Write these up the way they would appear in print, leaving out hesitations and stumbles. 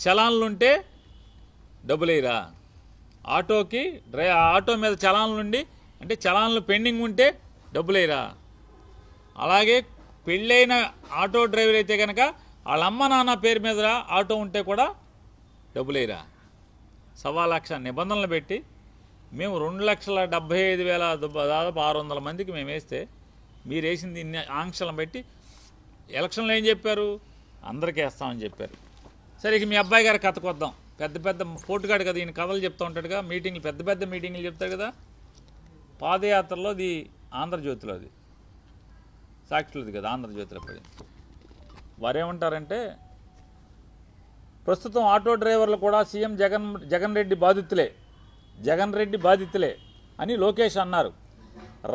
చలాన్లుంటే డబ్బులేరా, ఆటోకి ఆటో మీద చలాన్లుండి అంటే చలాన్లు పెండింగ్ ఉంటే డబ్బులేరా. అలాగే పెళ్ళైన ఆటో డ్రైవర్ అయితే కనుక వాళ్ళ అమ్మ నాన్న పేరు మీద ఆటో ఉంటే కూడా డబ్బులేరా. 1,00,000 నిబంధనలు పెట్టి మేము 2,75,000 దాదాపు 600 మందికి మేము వేస్తే మీరు వేసింది ఇన్ని ఆంక్షలను బట్టి ఎలక్షన్లో ఏం చెప్పారు, అందరికీ వేస్తామని చెప్పారు. సరే ఇక మీ అబ్బాయి గారి కథకు వద్దాం. పెద్ద పెద్ద పోటుగాడు కదా, ఈయన కథలు చెప్తూ ఉంటాడుగా, మీటింగ్లు పెద్ద పెద్ద మీటింగ్లు చెప్తాడు కదా. పాదయాత్రలో అది ఆంధ్రజ్యోతిలో, అది సాక్షులది కదా, ఆంధ్రజ్యోతిలో పడింది. వారేమంటారంటే ప్రస్తుతం ఆటో డ్రైవర్లు కూడా సీఎం జగన్ రెడ్డి బాధితులే అని లోకేష్ అన్నారు.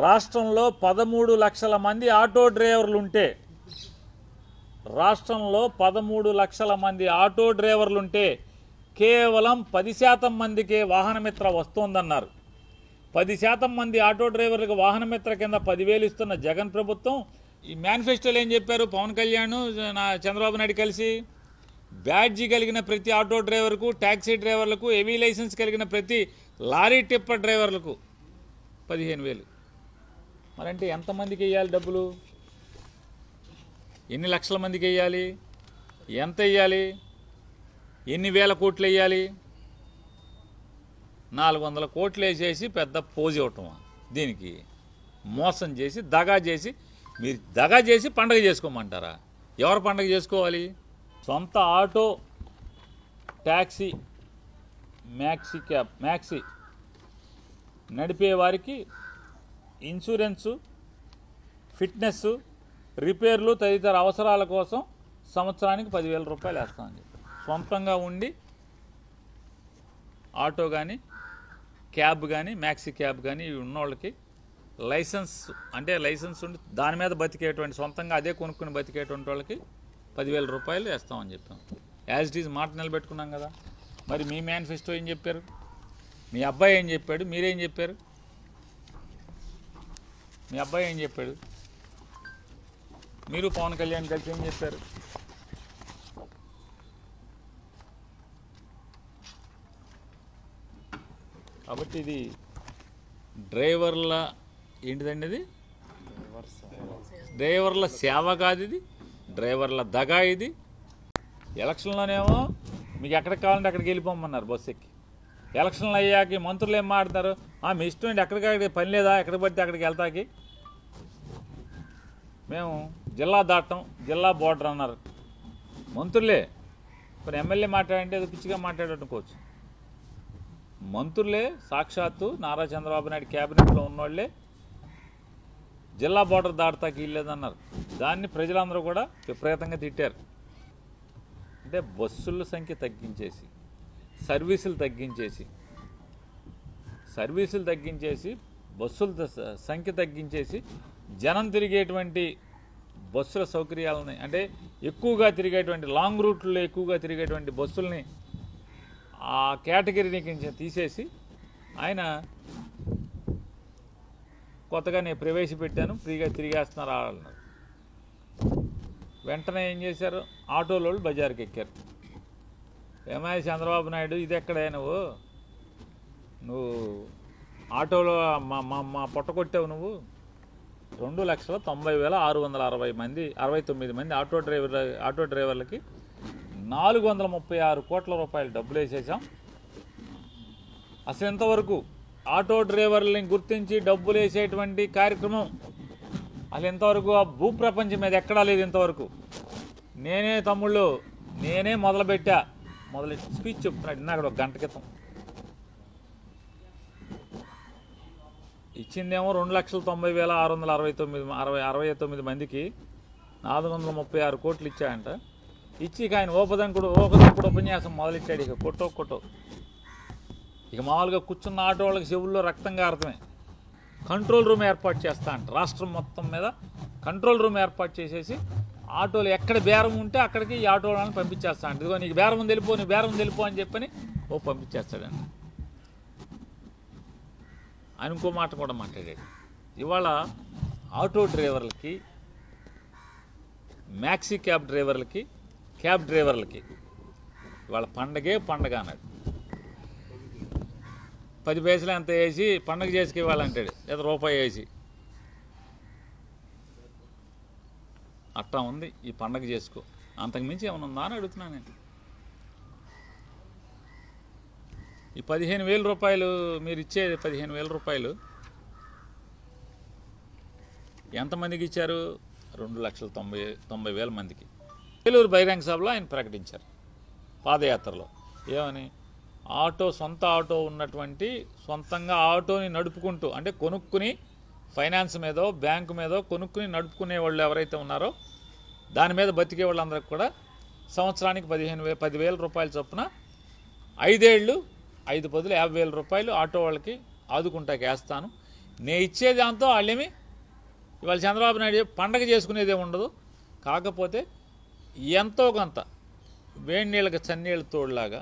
రాష్ట్రంలో 13 లక్షల మంది ఆటో డ్రైవర్లుంటే కేవలం 10% మందికే వాహనమిత్ర వస్తోందన్నారు. 10% మంది ఆటో డ్రైవర్లకు వాహనమిత్ర కింద 10,000 ఇస్తున్న జగన్ ప్రభుత్వం ఈ మేనిఫెస్టోలో ఏం చెప్పారు, పవన్ కళ్యాణ్ చంద్రబాబు నాయుడు కలిసి బ్యాడ్జీ కలిగిన ప్రతి ఆటో డ్రైవర్కు, ట్యాక్సీ డ్రైవర్లకు, హెవీ లైసెన్స్ కలిగిన ప్రతి లారీ టిప్పర్ డ్రైవర్లకు 15,000. మరంటే ఎంతమందికి వేయాలి డబ్బులు, ఎన్ని లక్షల మందికి వేయాలి, ఎంత వేయాలి, ఎన్ని వేల కోట్లు వేయాలి? 400 కోట్లు వేసేసి పెద్ద పోజు ఇవ్వటం, దీనికి మోసం చేసి దగా చేసి, మీరు దగా చేసి పండగ చేసుకోమంటారా? ఎవరు పండగ చేసుకోవాలి? సొంత ఆటో, ట్యాక్సీ, మ్యాక్సీ నడిపే వారికి ఇన్సూరెన్సు, ఫిట్నెస్, రిపేర్లు తదితర అవసరాల కోసం సంవత్సరానికి 10,000 రూపాయలు వేస్తామని చెప్పి, సొంతంగా ఉండి ఆటో కానీ, క్యాబ్ కానీ, మ్యాక్సీ క్యాబ్ కానీ ఇవి ఉన్నోళ్ళకి లైసెన్స్ ఉండి దాని మీద బతికేటువంటి, సొంతంగా అదే కొనుక్కుని బతికేటువంటి వాళ్ళకి 10,000 రూపాయలు వేస్తామని చెప్పాం. యాజ్ ఇట్ ఈజ్ మాట నిలబెట్టుకున్నాం కదా. మరి మీ మేనిఫెస్టో ఏం చెప్పారు, మీ అబ్బాయి ఏం చెప్పాడు, మీరేం చెప్పారు? మీ అబ్బాయి ఏం చెప్పాడు, మీరు పవన్ కళ్యాణ్ కలిసి ఏం చెప్పారు? కాబట్టి ఇది డ్రైవర్ల ఏంటిదండి, ఇది డ్రైవర్ల సేవ కాదు, ఇది డ్రైవర్ల దగా. ఇది ఎలక్షన్లోనేమో మీకు ఎక్కడికి కావాలంటే అక్కడికి వెళ్ళిపోమన్నారు బస్సు ఎక్కి. ఎలక్షన్లు అయ్యాక మంత్రులు ఏం మాట్లాడతారు, మీ ఇష్టం ఏంటి, ఎక్కడికి పని లేదా, ఎక్కడికి పడితే అక్కడికి వెళ్తాకి, మేము జిల్లా దాటం, జిల్లా బోర్డర్ అన్నారు మంత్రులే. ఇప్పుడు ఎమ్మెల్యే మాట్లాడంటే అది పిచ్చిగా మాట్లాడనుకోవచ్చు. మంత్రులే సాక్షాత్తు నారా చంద్రబాబు నాయుడు క్యాబినెట్లో ఉన్నోళ్ళే జిల్లా బోర్డర్ దాటతాకి వీల్లేదన్నారు. దాన్ని ప్రజలందరూ కూడా విపరీతంగా తిట్టారు. అంటే బస్సుల సంఖ్య తగ్గించేసి, సర్వీసులు తగ్గించేసి, బస్సుల సంఖ్య తగ్గించేసి, జనం తిరిగేటువంటి బస్సుల సౌకర్యాలని, అంటే ఎక్కువగా తిరిగేటువంటి లాంగ్ రూట్లో ఎక్కువగా తిరిగేటువంటి బస్సుల్ని ఆ కేటగిరీని కొంచెం తీసేసి ఆయన కొత్తగా నేను ప్రవేశపెట్టాను, ఫ్రీగా తిరిగేస్తున్నారు అన్నారు. వెంటనే ఏం చేశారు, ఆటోలో బజార్కి ఎక్కారు. ఏమయ్య చంద్రబాబు నాయుడు, ఇది ఎక్కడే నువ్వు ఆటోలో మా పొట్ట కొట్టావు నువ్వు. 2,90,669 మంది ఆటో డ్రైవర్లకి 436 కోట్ల రూపాయలు డబ్బులు వేసేసాం. అసలు ఇంతవరకు ఆటో డ్రైవర్లని గుర్తించి డబ్బులు వేసేటువంటి కార్యక్రమం అసలు ఇంతవరకు ఆ భూప్రపంచం మీద ఎక్కడా లేదు. ఇంతవరకు నేనే మొదలుపెట్టి స్పీచ్ చెప్తున్నాడు అక్కడ 1 గంట క్రితం. ఇచ్చిందేమో 2,90,669 మందికి 436 కోట్లు ఇచ్చాయంట. ఇచ్చి ఆయన ఓపదంకుడు ఉపన్యాసం మొదలెట్టాడు. ఇక కొట్టో ఇక మామూలుగా కూర్చున్న ఆటో వాళ్ళకి చెవుల్లో రక్తంగా అర్థమే. కంట్రోల్ రూమ్ ఏర్పాటు చేస్తా అంట, రాష్ట్రం మొత్తం మీద కంట్రోల్ రూమ్ ఏర్పాటు చేసేసి ఆటోలు ఎక్కడ బేరం ఉంటే అక్కడికి ఈ ఆటో వాళ్ళని పంపించేస్తా అంట. ఇదిగో నీకు బేరం వెళ్ళిపో అని చెప్పని పంపించేస్తాడండి. ఆయన ఇంకో మాట కూడా మాట్లాడాడు. ఇవాళ ఆటో డ్రైవర్లకి, మ్యాక్సీ క్యాబ్ డ్రైవర్లకి ఇవాళ పండగే పండగ అన్నాడు. 10 పైసలు ఎంత వేసి పండగ చేసుకు ఇవ్వాలంటాడు, లేదా రూపాయి వేసి. అట్టా ఉంది ఈ పండగ చేసుకో. అంతకుమించి ఏమైనా ఉందా అని అడుగుతున్నాను నేను. ఈ 15,000 రూపాయలు మీరు ఇచ్చేది 15,000 రూపాయలు ఎంతమందికి ఇచ్చారు? 2,90,000 మందికి. ఏలూరు బహిరంగ సభలో ఆయన ప్రకటించారు పాదయాత్రలో. ఏమని? సొంత ఆటో ఉన్నటువంటి, సొంతంగా ఆటోని నడుపుకుంటూ, అంటే కొనుక్కుని ఫైనాన్స్ మీదో బ్యాంకు మీదో కొనుక్కుని నడుపుకునే వాళ్ళు ఎవరైతే ఉన్నారో దాని మీద బతికే వాళ్ళందరికీ కూడా సంవత్సరానికి 10,000 రూపాయల చొప్పున 5 ఏళ్ళు 5 బదులు 50,000 రూపాయలు ఆటో వాళ్ళకి ఆదుకుంటాకి వేస్తాను. నేను ఇచ్చే దాంతో వాళ్ళేమి ఇవాళ చంద్రబాబు నాయుడు పండగ చేసుకునేదే ఉండదు. కాకపోతే ఎంతో కొంత వేడి నీళ్ళకి చన్నీళ్ళ తోడులాగా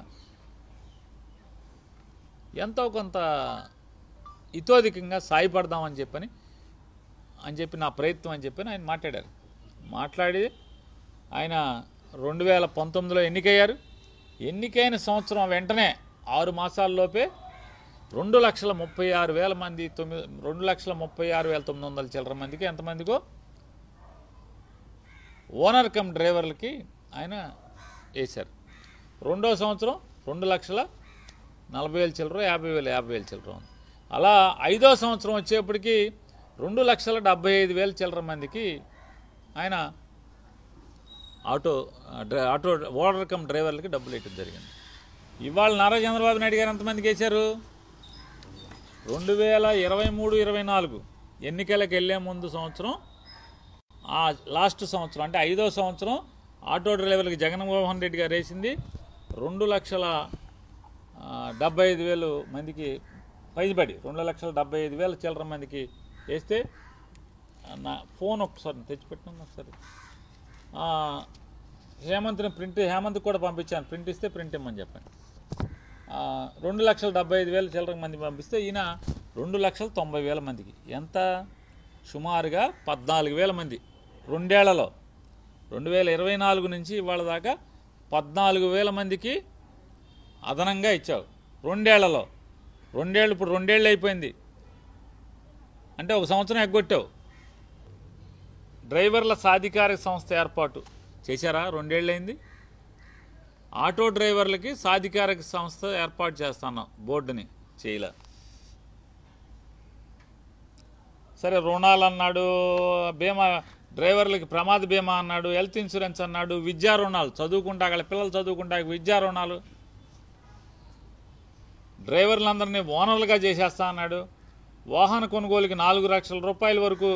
ఎంతో కొంత ఇతోధికంగా సాయపడదామని చెప్పి నా ప్రయత్నం అని చెప్పి ఆయన మాట్లాడారు. మాట్లాడి ఆయన 2019లో ఎన్నికయ్యారు. ఎన్నికైన సంవత్సరం వెంటనే 6 మాసాల్లోపే 2,36,000 మంది 2,36,900 చిల్లర మందికి ఎంతమందికో ఓనర్ కమ్ డ్రైవర్లకి ఆయన వేశారు. రెండో సంవత్సరం 2,40,000 చిల్లర 50,000 చిల్లర ఉంది. అలా 5వ సంవత్సరం వచ్చేప్పటికి 2,75,000 చిల్లర మందికి ఆయన ఆటో ఓనర్ కమ్ డ్రైవర్లకి డబ్బులు వేయటం జరిగింది. ఇవాళ నారా చంద్రబాబు నాయుడు గారు ఎంతమందికి వేశారు? 2023-24 ఎన్నికలకు వెళ్ళే ముందు సంవత్సరం, ఆ లాస్ట్ సంవత్సరం అంటే 5వ సంవత్సరం ఆటో డ్రైవర్లకి జగన్మోహన్ రెడ్డి గారు వేసింది 2,75,000 మందికి పైబడి 2,75,000 చిల్లర మందికి వేస్తే, నా ఫోన్ ఒకసారి తెచ్చిపెట్టాను ఒకసారి. హేమంత్ కూడా పంపించాను, ప్రింట్ ఇస్తే ప్రింట్ ఇమ్మని చెప్పండి. 2,75,000 చిల్లర మంది పంపిస్తే ఈయన 2,90,000 మందికి, ఎంత సుమారుగా 14,000 మంది 2 ఏళ్లలో 2024 నుంచి ఇవాళ దాకా 14,000 మందికి అదనంగా ఇచ్చావు 2 ఏళ్లలో. 2 ఏళ్ళు ఇప్పుడు 2 ఏళ్ళు అయిపోయింది అంటే 1 సంవత్సరం ఎగ్గొట్టావు. డ్రైవర్ల సాధికారిక సంస్థ ఏర్పాటు చేశారా? 2 ఏళ్ళు అయింది. ఆటో డ్రైవర్లకి సాధికారిక సంస్థ ఏర్పాటు చేస్తాను బోర్డుని చేయలే. సరే, రుణాలు అన్నాడు, బీమా డ్రైవర్లకి ప్రమాద బీమా అన్నాడు, హెల్త్ ఇన్సూరెన్స్ అన్నాడు, విద్యా రుణాలు చదువుకుంటా అక్కడ పిల్లలు చదువుకుంటా విద్యా రుణాలు, డ్రైవర్లందరినీ ఓనర్లుగా చేసేస్తా అన్నాడు. వాహన కొనుగోలుకి 4 లక్షల రూపాయల వరకు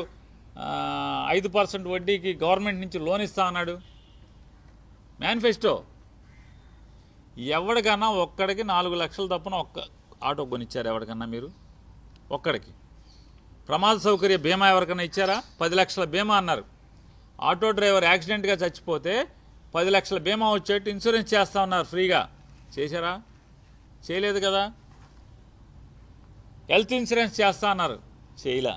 5% వడ్డీకి గవర్నమెంట్ నుంచి లోన్ ఇస్తా అన్నాడు. మేనిఫెస్టో. ఎవరికన్నా ఒక్కడికి 4 లక్షలు తప్పున ఒక్క ఆటో కొనిచ్చారు ఎవరికన్నా మీరు? ఒక్కడికి. ప్రమాద సౌకర్య బీమా ఎవరికన్నా ఇచ్చారా? 10 లక్షల బీమా అన్నారు. ఆటో డ్రైవర్ యాక్సిడెంట్గా చచ్చిపోతే 10 లక్షల బీమా వచ్చేట్టు ఇన్సూరెన్స్ చేస్తా ఉన్నారు ఫ్రీగా. చేశారా? చేయలేదు కదా. హెల్త్ ఇన్సూరెన్స్ చేస్తా అన్నారు, చేయలే.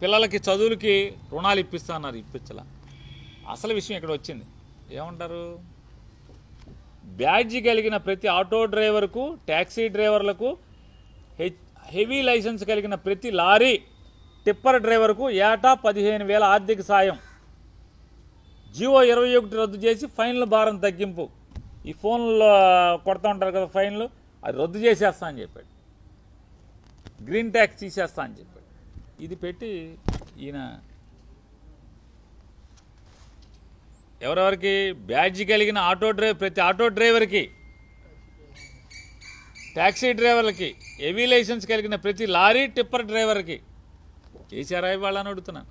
పిల్లలకి చదువులకి రుణాలు ఇప్పిస్తా అన్నారు, ఇప్పించలా. అసలు విషయం ఇక్కడ వచ్చింది. ఏమంటారు? బ్యాడ్జి కలిగిన ప్రతి ఆటో డ్రైవర్కు, ట్యాక్సీ డ్రైవర్లకు, హెవీ లైసెన్స్ కలిగిన ప్రతి లారీ టిప్పర్ డ్రైవర్కు ఏటా 15,000 ఆర్థిక సాయం. జియో 21 రద్దు చేసి ఫైన్ల భారం తగ్గింపు. ఈ ఫోన్లో కొడతా ఉంటారు కదా ఫైన్లు, అది రద్దు చేసేస్తా అని చెప్పాడు. గ్రీన్ ట్యాక్స్ తీసేస్తా అని చెప్పాడు. ఇది పెట్టి ఈయన ఎవరెవరికి? బ్యాడ్జి కలిగిన ప్రతి ఆటో డ్రైవర్కి, ట్యాక్సీ డ్రైవర్లకి, హెవీ లైసెన్స్ కలిగిన ప్రతి లారీ టిప్పర్ డ్రైవర్కి చేశారా ఇవాళ అని అడుగుతున్నాను.